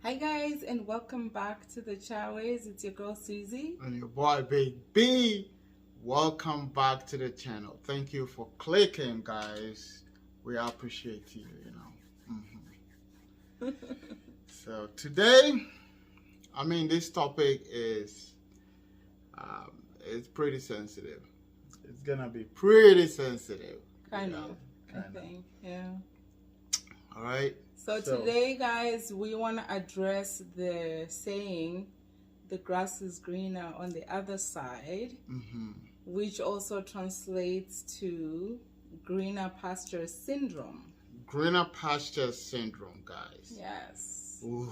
Hi guys, and welcome back to the Chaways. It's your girl Susie. And your boy Big B. Welcome back to the channel. Thank you for clicking, guys. We appreciate you, So today, this topic is it's pretty sensitive. It's gonna be pretty sensitive. I think, yeah. All right. So today, guys, we want to address the saying, the grass is greener on the other side, which also translates to Greener Pastures Syndrome. Greener Pastures Syndrome, guys. Yes. Ooh.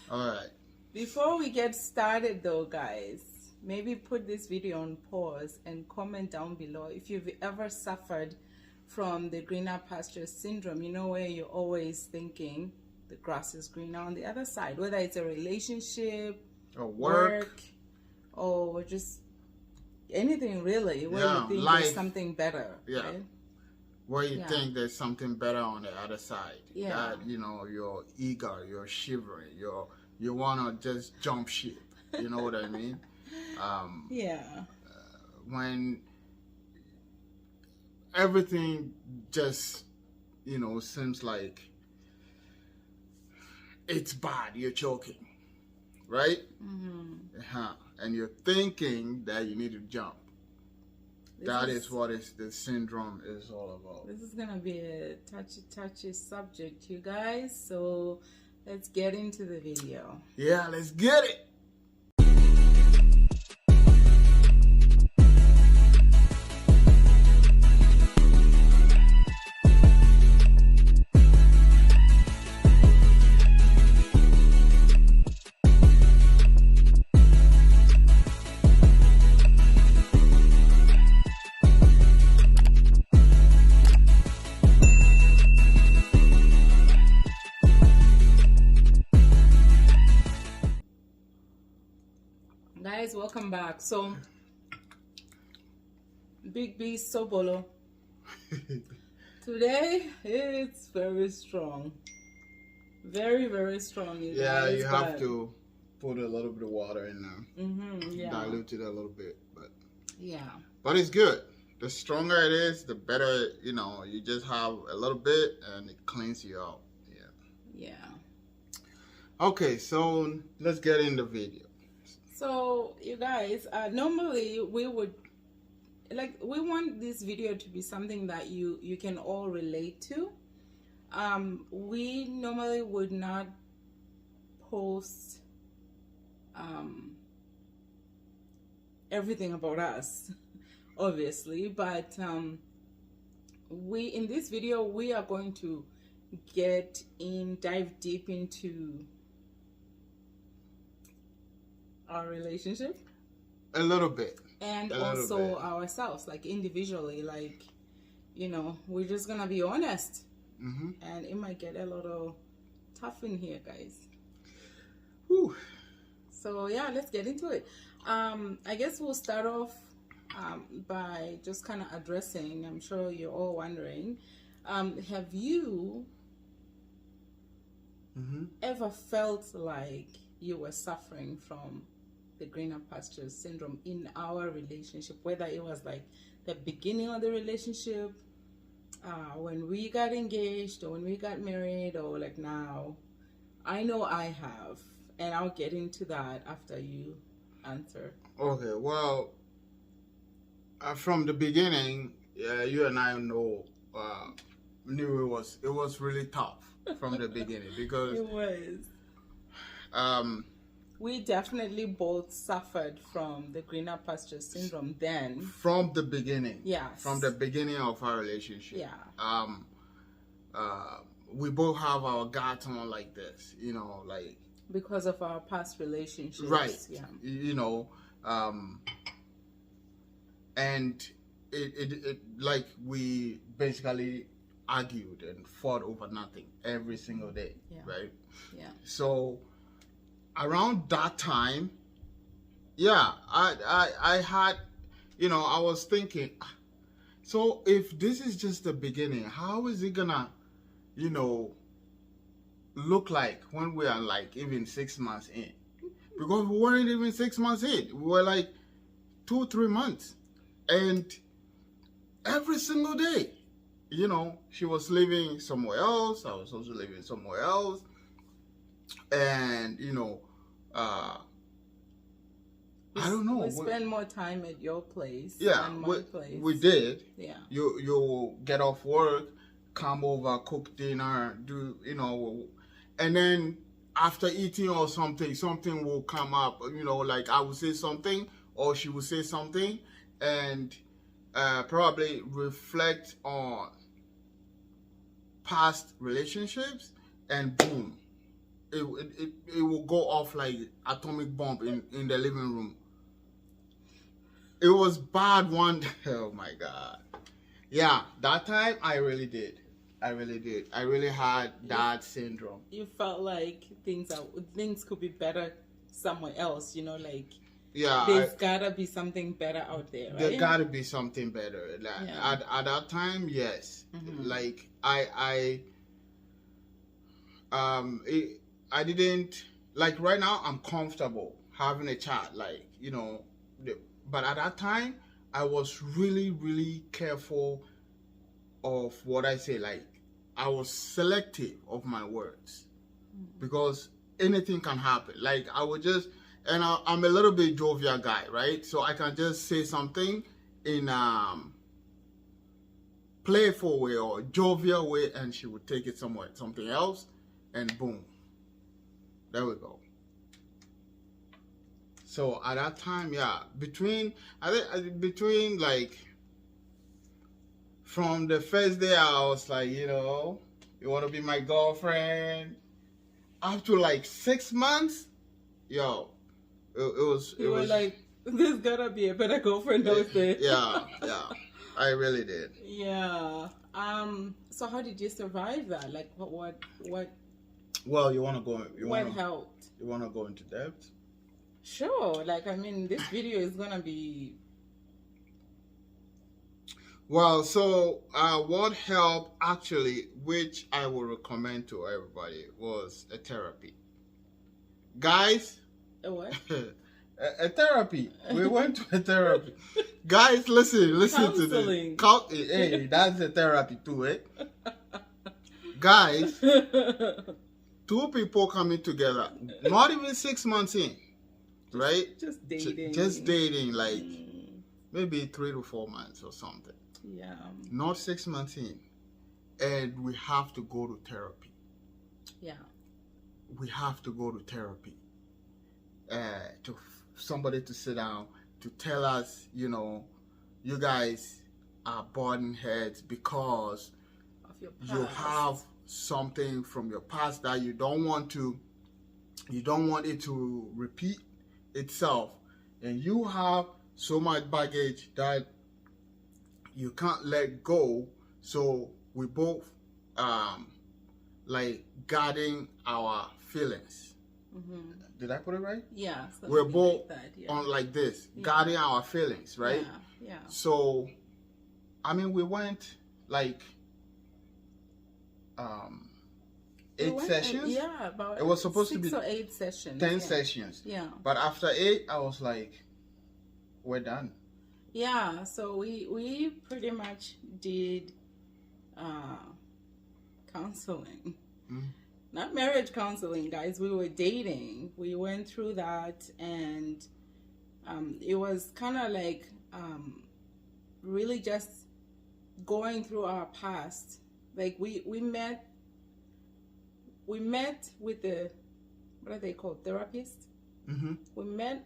All right. Before we get started, though, guys, maybe put this video on pause and comment down below if you've ever suffered from the Greener Pastures Syndrome, where you're always thinking the grass is greener on the other side, whether it's a relationship or work or just anything really, where you think there's something better, right? Where you think there's something better on the other side. Yeah. That, you're eager, you're shivering, you want to just jump ship. You know what I mean? When everything just, seems like it's bad, you're choking, right? And you're thinking that you need to jump. That is what the syndrome is all about. This is going to be a touchy subject, you guys. So let's get into the video. Yeah, let's get it. Guys, welcome back. So Big B Sobolo. Today it's very strong. Very, very strong. You guys, you have to put a little bit of water in there. Dilute it a little bit, but it's good. The stronger it is, the better. You just have a little bit and it cleans you out. Okay, so let's get in the video. So you guys, normally we would we want this video to be something that you can all relate to. We normally would not post everything about us, obviously, but in this video we are going to dive deep into our relationship a little bit, and also ourselves, like individually, we're just gonna be honest, and it might get a little tough in here, guys. Whew. So let's get into it. I guess we'll start off by just kind of addressing, I'm sure you're all wondering, have you ever felt like you were suffering from the Greener Pastures Syndrome in our relationship, whether it was like the beginning of the relationship, when we got engaged, or when we got married, or like now? I know I have, and I'll get into that after you answer. Okay, well, from the beginning, you and I knew it was really tough from the beginning, because it was. We definitely both suffered from the Greener Pastures Syndrome then. From the beginning. Yes. From the beginning of our relationship. Yeah. We both have our guards on like this, because of our past relationships. Right. Yeah. And it like we basically argued and fought over nothing every single day. Right? Yeah. So around that time, I had, I was thinking, so if this is just the beginning, how is it gonna, look like when we are like even 6 months in? Because we weren't even 6 months in. We were like 2-3 months. And every single day, you know, she was living somewhere else. I was also living somewhere else. And, you know, I don't know. We spend more time at your place than my place. We did. Yeah. You get off work, come over, cook dinner, do, you know, and then after eating or something will come up, you know, like I will say something or she will say something, and probably reflect on past relationships, and boom, it will go off like atomic bomb in the living room. It was bad one. Oh my God. Yeah, that time I really did. I really had that syndrome. You felt like things could be better somewhere else, you know, like yeah, there's gotta be something better out there, right? There gotta be something better. Like, yeah. At that time, yes. Mm-hmm. Like I didn't, like right now I'm comfortable having a chat, like, you know, but at that time I was really, really careful of what I say. Like I was selective of my words because anything can happen. Like I would just, and I'm a little bit jovial guy, right? So I can just say something in playful way or jovial way, and she would take it somewhere, something else, and boom, there we go. So at that time, yeah, between like from the first day I was like, you know, you want to be my girlfriend, up to like 6 months, yo, it was like, there's gotta be a better girlfriend out there. Yeah, I really did. Yeah. So how did you survive that? Like what well, you want to go, what helped? You want to go into depth? Sure. Like, I mean, this video is gonna be. Well, so what helped actually, which I would recommend to everybody, was a therapy. Guys. A what? a therapy. We went to a therapy. Guys, listen Counseling. To this. Hey, that's a therapy too, eh? Guys, 2 people coming together, not even 6 months in. Right? Just dating. Just dating, like maybe 3 to 4 months or something. Yeah. Not 6 months in. And we have to go to therapy. Yeah. We have to go to therapy. To somebody to sit down to tell us, you know, you guys are butting heads because of your past. You have something from your past that you don't want it to repeat itself, and you have so much baggage that you can't let go. So we both like guarding our feelings. Mm-hmm. Did I put it right? Yeah. We're both like that, yeah. on like this, guarding our feelings, right? Yeah. So I mean, we went like 8 sessions. Yeah, about it was supposed 6 to be or 8 sessions. 10 sessions. Yeah. But after 8, I was like, we're done. Yeah, so we pretty much did counseling. Not marriage counseling, guys. We were dating. We went through that, and it was kind of like really just going through our past. Like we met with the, what are they called, therapist? Mm-hmm. We met,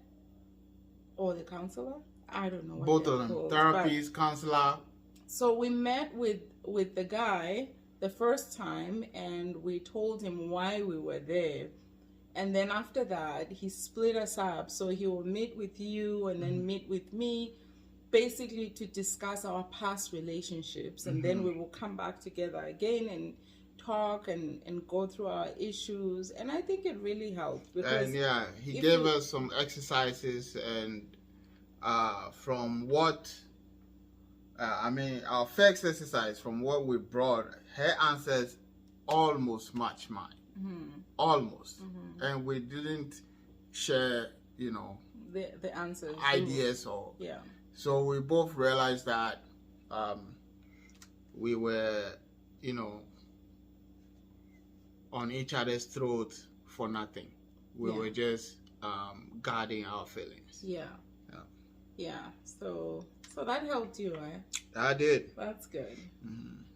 or the counselor? I don't know what both of them called, therapist, counselor. So we met with the guy the first time, and we told him why we were there, and then after that he split us up. So he will meet with you and then meet with me, basically to discuss our past relationships, and then we will come back together again and talk and go through our issues. And I think it really helped, because and he gave us some exercises, and from what our first exercise, from what we brought, her answers almost match mine. almost, and we didn't share, you know, the answers, ideas, or so we both realized that we were, you know, on each other's throat for nothing. We were just guarding our feelings. So that helped you, right? I did. That's good.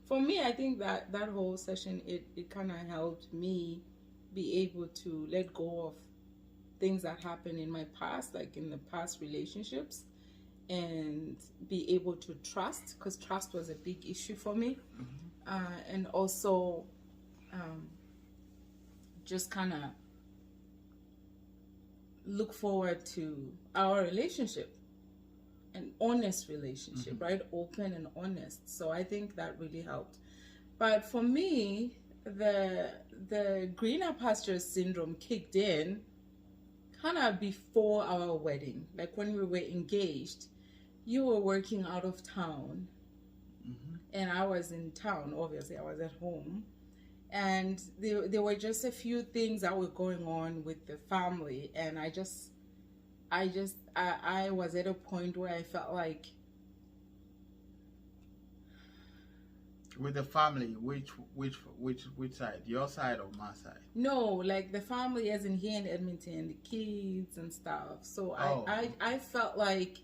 For me, I think that whole session, it kind of helped me be able to let go of things that happened in my past, like in the past relationships, and be able to trust, because trust was a big issue for me. And also just kind of look forward to our relationship, an honest relationship, right? Open and honest. So I think that really helped. But for me, the Greener Pastures Syndrome kicked in kind of before our wedding. Like when we were engaged, you were working out of town, and I was in town. Obviously, I was at home, and there were just a few things that were going on with the family, and I was at a point where I felt like, with the family, which side? Your side or my side? No, like the family as in here in Edmonton, the kids and stuff. So I felt like,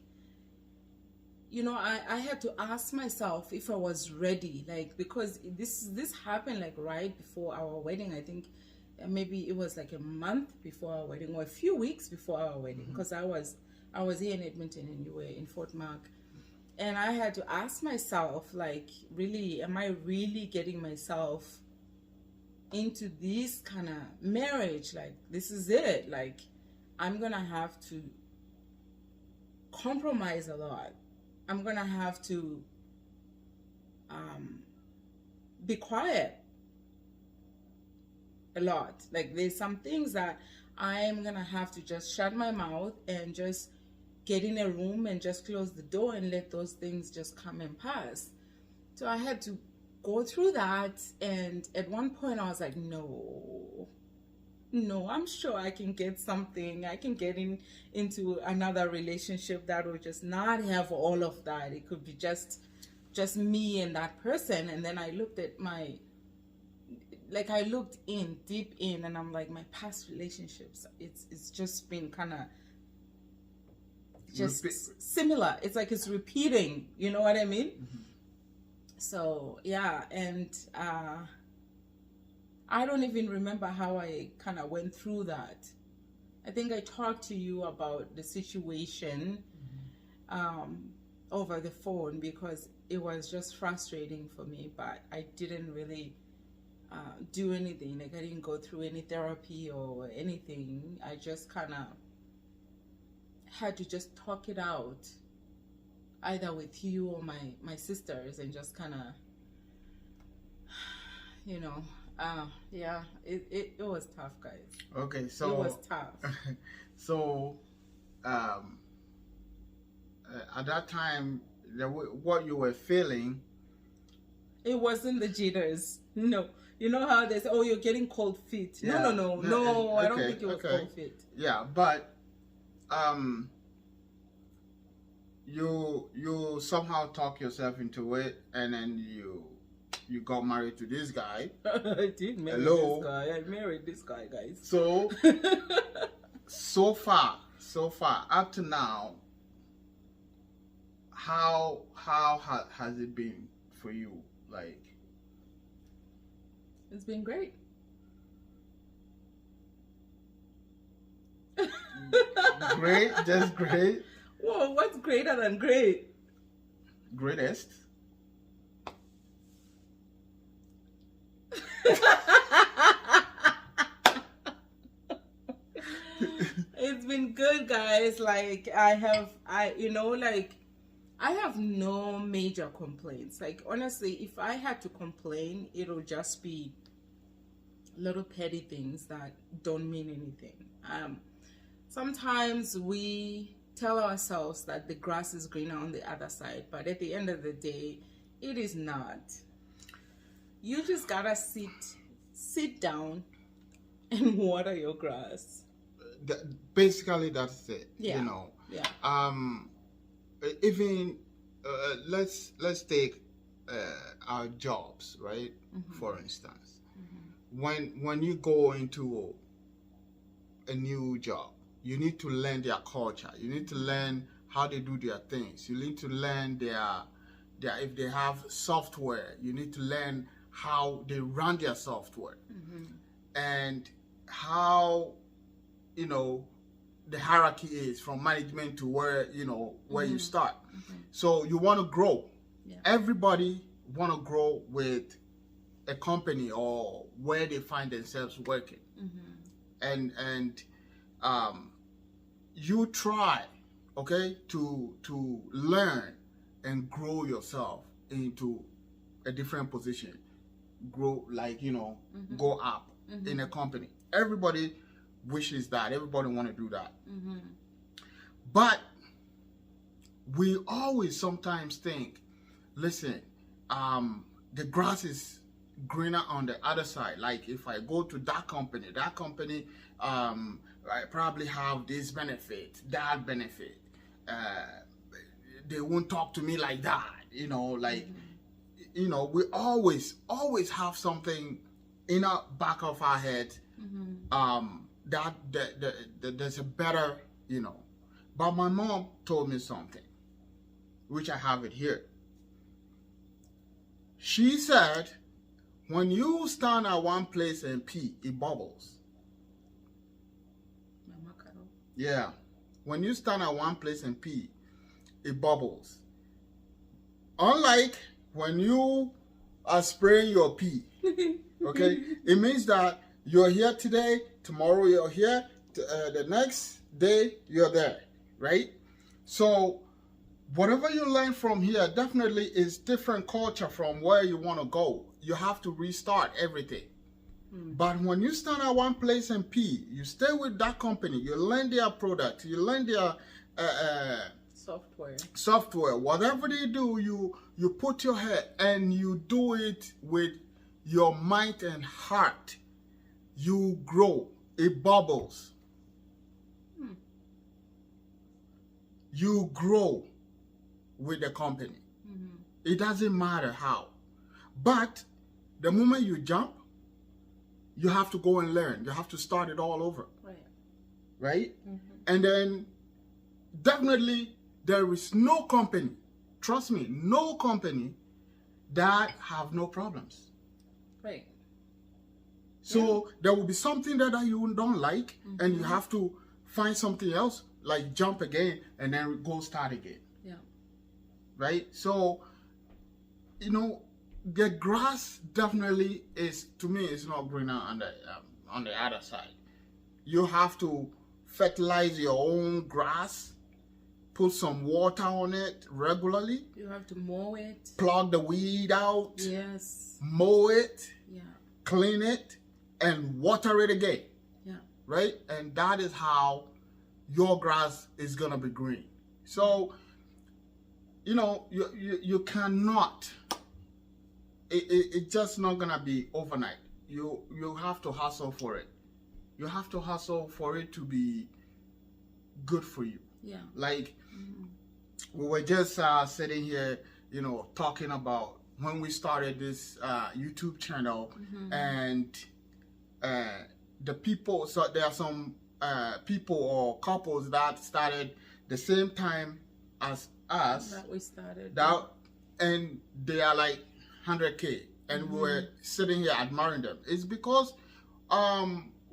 you know, I had to ask myself if I was ready, like, because this happened like right before our wedding. I think maybe it was like a month before our wedding, or a few weeks before our wedding, because I was here in Edmonton and you were in Fort Mac. And I had to ask myself, like, really, am I really getting myself into this kind of marriage? Like, this is it. Like, I'm going to have to compromise a lot. I'm going to have to be quiet a lot. Like, there's some things that I'm going to have to just shut my mouth and just get in a room and just close the door and let those things just come and pass. So I had to go through that, and at one point I was like, no, I'm sure I can get something. I can get into another relationship that will just not have all of that. It could be just me and that person. And then I looked at I looked deep in, and I'm like, my past relationships, it's just been kind of just similar. It's like it's repeating, you know what I mean? So yeah, and I don't even remember how I kind of went through that. I think I talked to you about the situation over the phone, because it was just frustrating for me, but I didn't really do anything. Like, I didn't go through any therapy or anything. I just kind of had to just talk it out, either with you or my sisters, and just kind of, you know, it was tough, guys. Okay, so it was tough. So at that time, what you were feeling, it wasn't the jitters. No, you know how they say, oh, you're getting cold feet. No, okay, I don't think it was cold feet. Yeah, but you somehow talk yourself into it, and then you got married to this guy. I did marry this guy. I married this guy, guys. So so far up to now, how has it been for you? Like, it's been great. Great, just great. Whoa, what's greater than great? Greatest. It's been good, guys. Like, I have no major complaints. Like, honestly, if I had to complain, it'll just be little petty things that don't mean anything. Sometimes we tell ourselves that the grass is greener on the other side, but at the end of the day, it is not. You just gotta sit down and water your grass. Basically, that's it. Yeah. You know. Yeah. Even let's take our jobs, right? For instance, when you go into a new job, you need to learn their culture. You need to learn how they do their things. You need to learn their if they have software, you need to learn how they run their software, and how, you know, the hierarchy is from management to where, you know, where you start. So you want to grow. Yeah. Everybody want to grow with a company or where they find themselves working. And you try, okay, to learn and grow yourself into a different position, grow, like, you know, go up in a company. Everybody wishes that. Everybody want to do that. But we always sometimes think, listen, the grass is greener on the other side. Like, if I go to that company, I probably have this benefit, that benefit. They won't talk to me like that, you know, like, you know, we always have something in our back of our head, that there's a better, you know. But my mom told me something, which I have it here. She said, when you stand at one place and pee, it bubbles. Yeah. When you stand at one place and pee, it bubbles. Unlike when you are spraying your pee, okay? It means that you're here today, tomorrow you're here, the next day you're there, right? So whatever you learn from here definitely is different culture from where you want to go. You have to restart everything. But when you stand at one place and pee, you stay with that company, you learn their product, you learn their software, whatever they do, you put your head and you do it with your mind and heart. You grow. It bubbles. You grow with the company. It doesn't matter how. But the moment you jump, you have to go and learn. You have to start it all over. Right? And then definitely there is no company, trust me, no company that have no problems. Right. So there will be something that you don't like, and you have to find something else, like jump again and then go start again. Yeah. Right? So, you know, the grass definitely is, to me, it's not greener on the other side. You have to fertilize your own grass, put some water on it regularly. You have to mow it. Plug the weed out. Yes. Mow it. Yeah. Clean it and water it again. Yeah. Right? And that is how your grass is going to be green. So, you know, you cannot, it's just not going to be overnight. You have to hustle for it. You have to hustle for it to be good for you. Yeah. Like, we were just sitting here, you know, talking about when we started this YouTube channel, and the people, so there are some people or couples that started the same time as us. That we started. And they are like 100K, and we were sitting here admiring them. It's because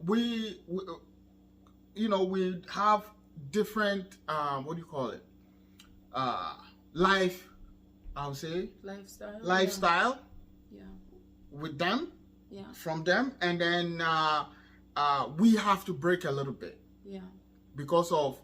we you know, we have different what do you call it, life, I would say lifestyle with them, from them, and then we have to break a little bit because of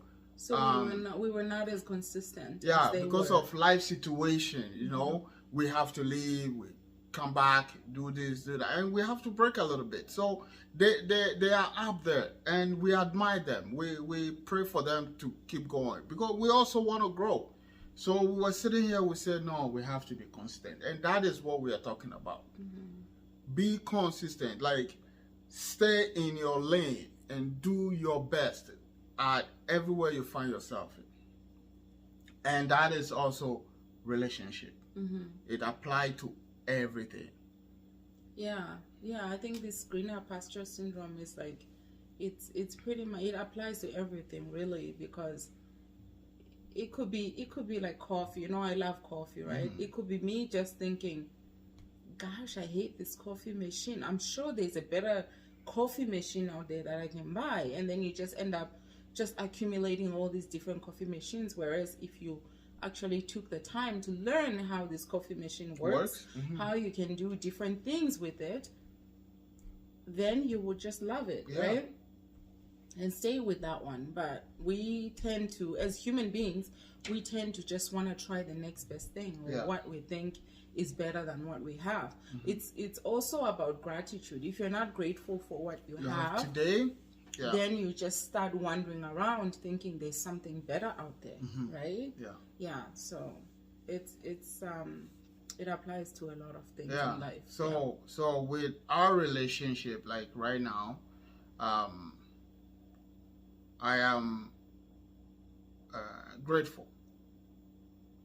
we were not as consistent as they because were. Of life situation, you know, we have to leave, we come back, do this, do that, and we have to break a little bit. So they are up there, and we admire them. We pray for them to keep going, because we also want to grow. So we were sitting here, we said, no, we have to be consistent, and that is what we are talking about. Be consistent. Like, stay in your lane and do your best at everywhere you find yourself in. And that is also relationship. It applies to everything. Yeah, I think this Greener Pastures Syndrome is like, it's pretty much, it applies to everything really, because it could be like coffee. You know, I love coffee, right? It could be me just thinking, gosh, I hate this coffee machine. I'm sure there's a better coffee machine out there that I can buy. And then you just end up just accumulating all these different coffee machines. Whereas if you actually took the time to learn how this coffee machine works. How you can do different things with it, then you would just love it, right? And stay with that one. But we tend to, as human beings, we tend to just want to try the next best thing, or what we think is better than what we have. It's also about gratitude. If you're not grateful for what you have today, then you just start wandering around thinking there's something better out there, right? So it applies to a lot of things in life. So with our relationship, like right now, I am grateful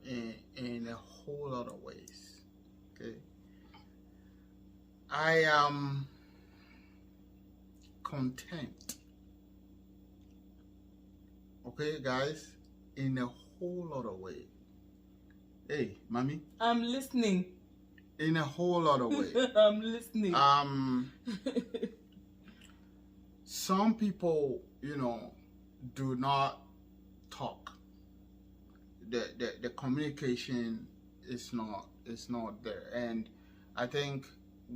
in a whole lot of ways. Okay, I am content. Okay, guys, in a whole lot of ways. Hey, mommy. I'm listening. In a whole lot of ways. I'm listening. Some people, you know, do not talk. The communication is not there, and I think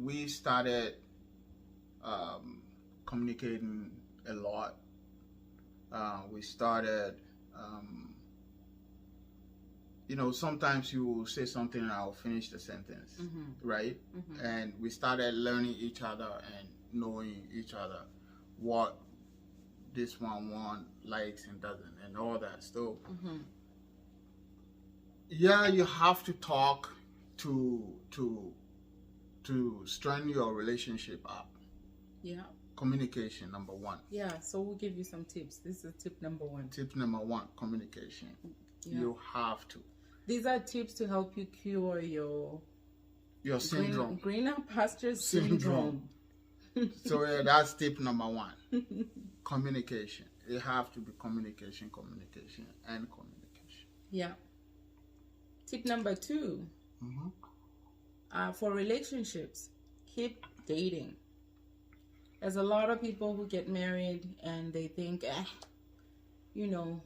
we started communicating a lot. We started, you know, sometimes you will say something and I'll finish the sentence, right? And we started learning each other and knowing each other, what this one likes and doesn't, and all that. So, yeah, you have to talk to strengthen your relationship up. Yeah. Communication, number one. Yeah, so we'll give you some tips. This is tip number one. Tip number one, communication. Yeah. You have to. These are tips to help you cure your syndrome. Greener Pastures Syndrome. So yeah, that's tip number one. Communication. It have to be communication, and communication. Yeah. Tip number two. For relationships, keep dating. There's a lot of people who get married and they think, you know,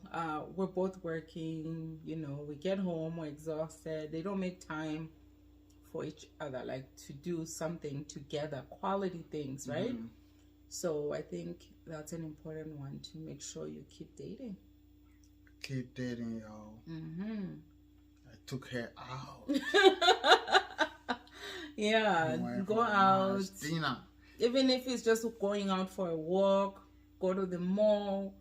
we're both working, you know, we get home, we're exhausted. They don't make time for each other, like to do something together, quality things, right? So I think that's an important one, to make sure you keep dating. Keep dating, y'all. I took her out. Yeah, go out. Dinner. Even if it's just going out for a walk, go to the mall,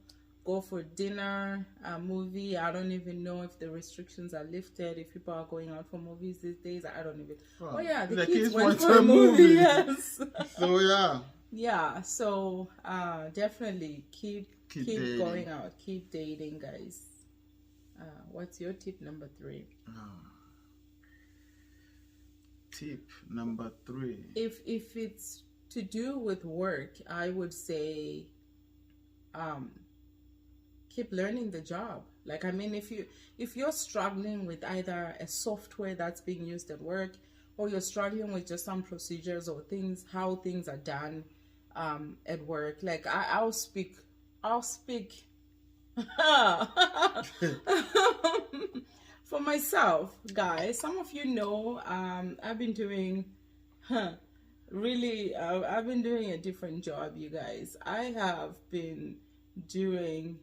go for dinner, a movie. I don't even know if the restrictions are lifted, if people are going out for movies these days. I don't even. Oh yeah, the kids went for a movie. Yes. So yeah. Yeah. So definitely keep going out, keep dating, guys. What's your tip number 3? Tip number 3. If it's to do with work, I would say keep learning the job. Like, I mean, if you're struggling with either a software that's being used at work, or you're struggling with just some procedures or things, how things are done at work, like I'll speak for myself, guys. Some of you know, I've been doing I've been doing a different job, you guys. I have been doing,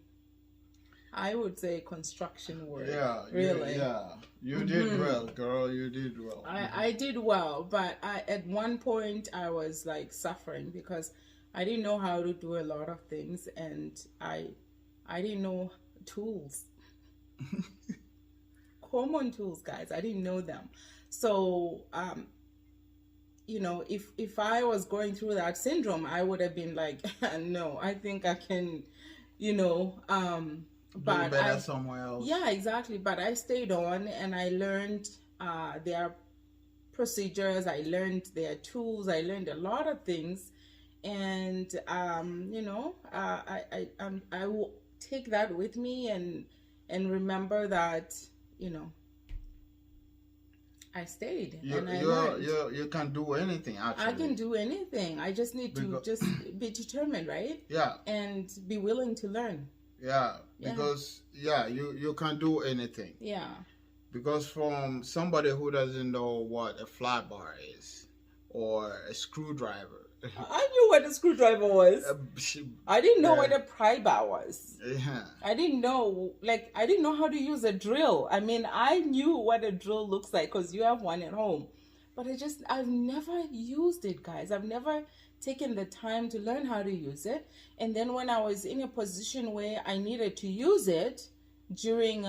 I would say, construction work. Yeah, really. You did well, girl. You did well. I did well, but at one point I was like suffering because I didn't know how to do a lot of things, and I didn't know tools. Common tools, guys. I didn't know them. So you know, if I was going through that syndrome, I would have been like, no, I think I can, you know, but better somewhere else. Yeah, exactly. But I stayed on, and I learned their procedures. I learned their tools. I learned a lot of things, and you know, I will take that with me and remember that, you know, I stayed and I learned. You can do anything, actually. I can do anything. I just need to just be determined, right? Yeah. And be willing to learn. Yeah, because you can do anything. Yeah. Because from somebody who doesn't know what a flat bar is or a screwdriver. I knew what a screwdriver was. I didn't know what a pry bar was. Yeah. I didn't know, I didn't know how to use a drill. I mean, I knew what a drill looks like because you have one at home. But I've never used it, guys. I've never taken the time to learn how to use it. And then when I was in a position where I needed to use it during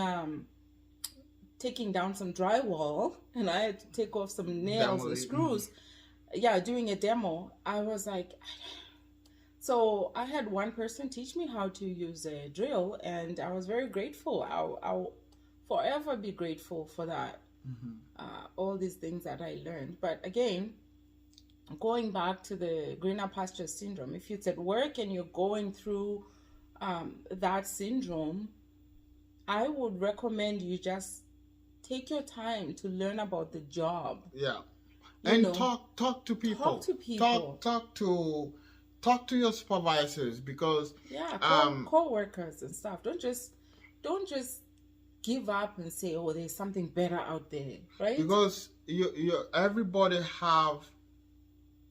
taking down some drywall, and I had to take off some nails and screws, doing a demo, I was like, so I had one person teach me how to use a drill, and I was very grateful. I'll forever be grateful for that. All these things that I learned. But again, going back to the Greener Pastures Syndrome, if it's at work and you're going through that syndrome, I would recommend you just take your time to learn about the job. Yeah. And talk to people. Talk to people. Talk to your supervisors, because co-workers and stuff. Don't just give up and say, oh, there's something better out there, right? Because everybody have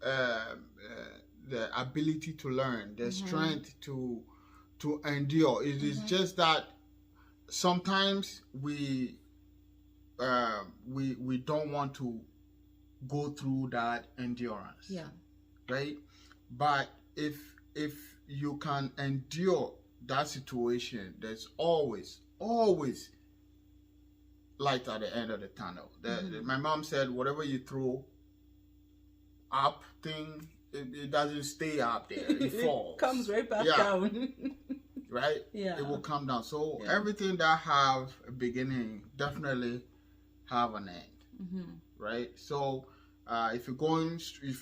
the ability to learn, the strength to endure. It is just that sometimes we don't want to go through that endurance. Yeah. Right? But if you can endure that situation, there's always light at the end of the tunnel. My mom said, whatever you throw up, it doesn't stay up there. It falls. It comes right back down. Right? Yeah. It will come down. So everything that have a beginning definitely have an end. Right? So if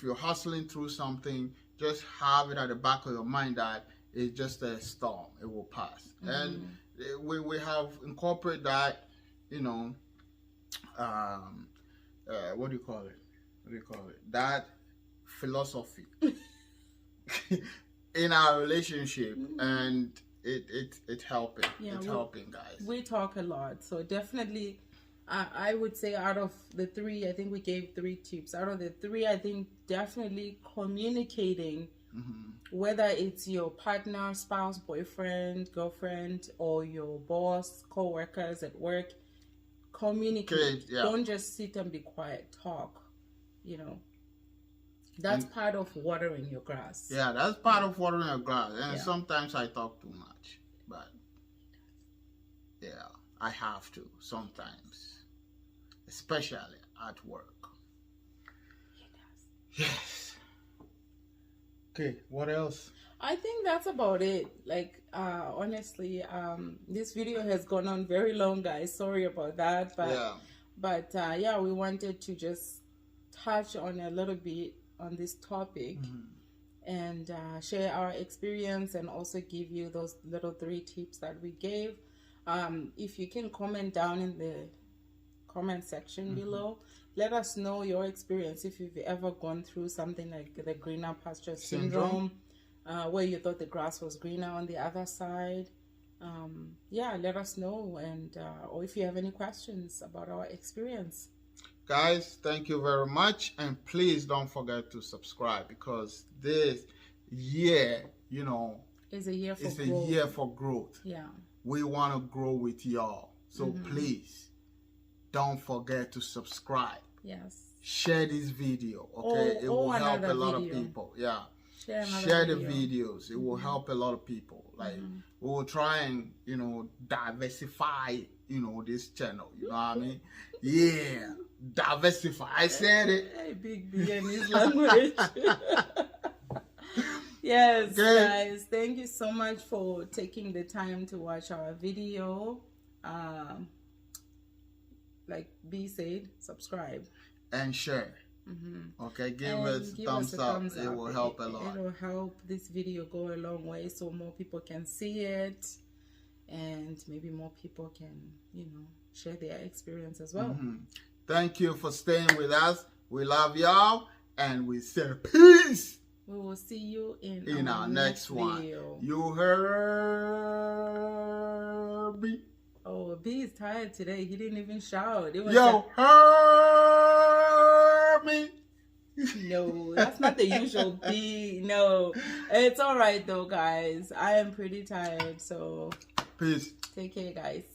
you're hustling through something, just have it at the back of your mind that it's just a storm. It will pass. And we have incorporated that, you know, what do you call it? That philosophy in our relationship, and it's helping. Yeah, it's helping, guys. We talk a lot, so definitely, I would say out of the three, I think we gave 3 tips. Out of the 3, I think definitely communicating. Whether it's your partner, spouse, boyfriend, girlfriend, or your boss, co-workers at work, communicate. Don't just sit and be quiet. Talk. You know, that's part of watering your grass. Yeah, that's part of watering your grass. And sometimes I talk too much, but I have to sometimes, especially at work. Yes. Okay, what else? I think that's about it. Honestly, this video has gone on very long, guys. Sorry about that, but we wanted to just touch on a little bit on this topic and share our experience, and also give you those little 3 tips that we gave. If you can comment down in the comment section below, let us know your experience, if you've ever gone through something like the Greener Pastures Syndrome, where you thought the grass was greener on the other side. Let us know, and or if you have any questions about our experience. Guys, thank you very much, and please don't forget to subscribe, because this year, you know, is a year for growth. A year for growth. Yeah, we want to grow with y'all, so please don't forget to subscribe. Yes. Share this video, okay? It will help a lot of people. Yeah. Share the videos. It will help a lot of people. Like, we will try and, you know, diversify, you know, this channel. You know what I mean? Yeah. Diversify. I said it. Hey, big B in his language. Yes, guys. Thank you so much for taking the time to watch our video. Like B said, subscribe and share. Okay, give us a thumbs up. It will help a lot. It will help this video go a long way, so more people can see it, and maybe more people can, share their experience as well. Thank you for staying with us. We love y'all, and we say peace. We will see you in our next video. One. You heard me? Oh, B is tired today. He didn't even shout. It was heard me? No, that's not the usual B. No, it's all right though, guys. I am pretty tired, so peace. Take care, guys.